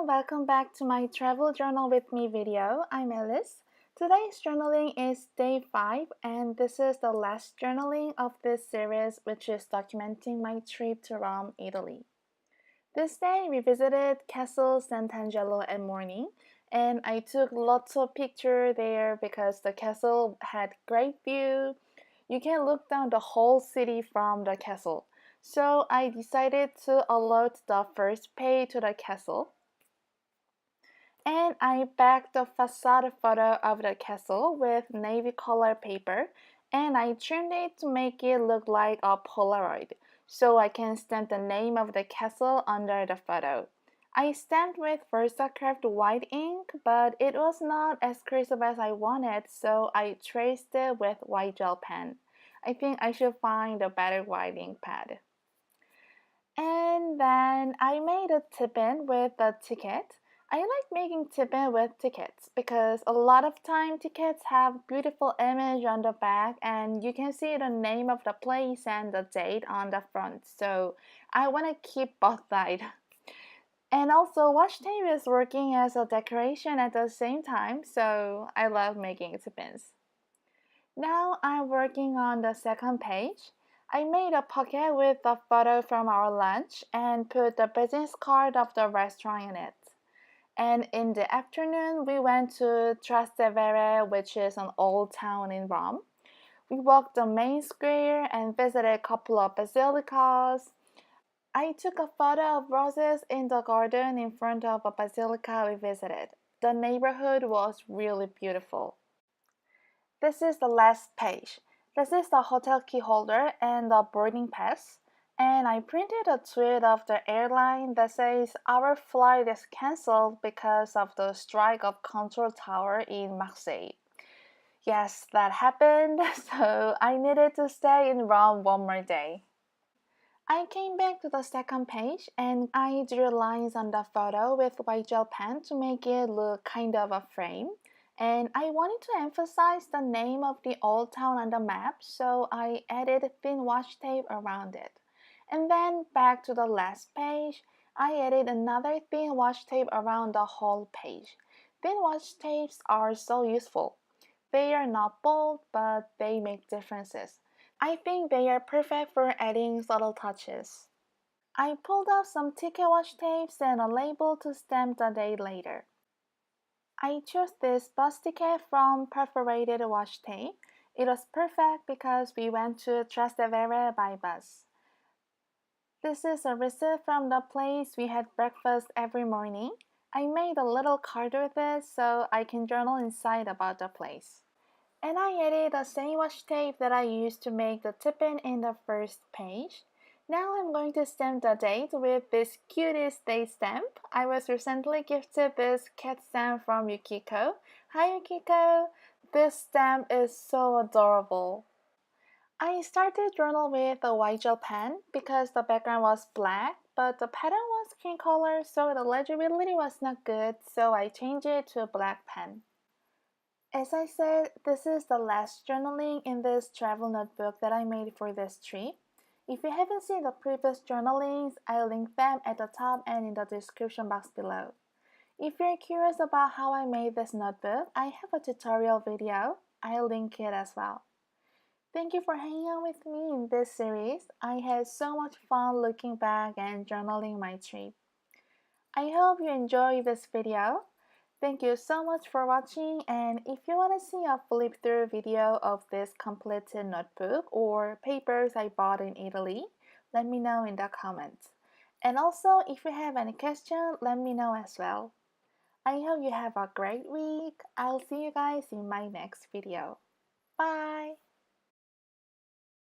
welcome back to my travel journal with me video. I'm Alice. Today's journaling is day 5 and this is the last journaling of this series, which is documenting my trip to Rome, Italy. This day we visited Castle Sant'Angelo at morning and I took lots of pictures there because the castle had great view. You can look down the whole city from the castle. So I decided to alert the first page to the castle. And I backed the facade photo of the castle with navy color paper and I trimmed it to make it look like a Polaroid so I can stamp the name of the castle under the photo. I stamped with VersaCraft white ink, but it was not as crisp as I wanted, so I traced it with white gel pen. I think I should find a better white ink pad. And then I made a tip-in with the ticket. I like making tip-in with tickets because a lot of time tickets have beautiful image on the back and you can see the name of the place and the date on the front. So I want to keep both sides. And also washi tape is working as a decoration at the same time, so I love making tip-ins. Now I'm working on the second page. I made a pocket with a photo from our lunch and put the business card of the restaurant in it. And in the afternoon, we went to Trastevere, which is an old town in Rome. We walked the main square and visited a couple of basilicas. I took a photo of roses in the garden in front of a basilica we visited. The neighborhood was really beautiful. This is the last page. This is the hotel key holder and the boarding pass. And I printed a tweet of the airline that says our flight is cancelled because of the strike of control tower in Marseille. Yes, that happened, so I needed to stay in Rome one more day. I came back to the second page and I drew lines on the photo with white gel pen to make it look kind of a frame. And I wanted to emphasize the name of the old town on the map, so I added thin washi tape around it. And then back to the last page, I added another thin washi tape around the whole page. Thin washi tapes are so useful. They are not bold, but they make differences. I think they are perfect for adding subtle touches. I pulled out some ticket washi tapes and a label to stamp the date later. I chose this bus ticket from perforated washi tape. It was perfect because we went to Trastevere by bus. This is a receipt from the place we had breakfast every morning. I made a little card with it so I can journal inside about the place. And I added the same washi tape that I used to make the tip-in the first page. Now I'm going to stamp the date with this cutest date stamp. I was recently gifted this cat stamp from Yukiko. Hi Yukiko! This stamp is so adorable. I started journal with a white gel pen because the background was black, but the pattern was cream color, so the legibility was not good, so I changed it to a black pen. As I said, this is the last journaling in this travel notebook that I made for this trip. If you haven't seen the previous journalings, I'll link them at the top and in the description box below. If you're curious about how I made this notebook, I have a tutorial video. I'll link it as well. Thank you for hanging out with me in this series. I had so much fun looking back and journaling my trip. I hope you enjoyed this video. Thank you so much for watching, and if you want to see a flip through video of this completed notebook or papers I bought in Italy, let me know in the comments. And also, if you have any questions, let me know as well. I hope you have a great week. I'll see you guys in my next video. Bye!